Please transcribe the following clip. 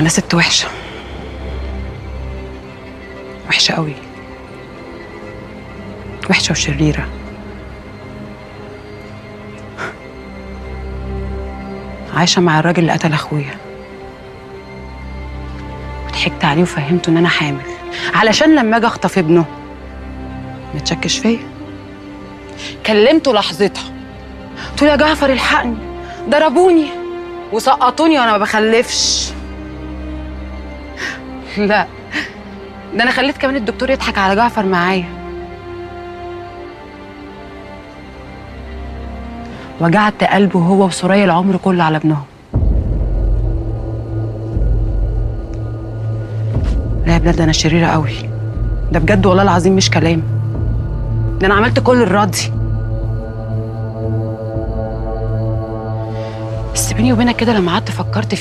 انا ست وحشه، وحشه قوي، وحشه وشريره. عايشه مع الراجل اللي قتل اخويا، وضحكت عليه وفهمته ان انا حامل علشان لما اجي اخطف ابنه ما تشكش فيا. كلمته لحظتها، قلت له يا جعفر الحقني، ضربوني وسقطوني وانا ما بخلفش. لا، ده انا خليت كمان الدكتور يضحك على جعفر معايا. وجعت قلبه هو وسوريا العمر كله على ابنهم. لا يا بلاد، ده انا شريره قوي، ده بجد والله العظيم مش كلام، ده انا عملت كل الراضي. بس بيني وبينك كده لما قعدت فكرت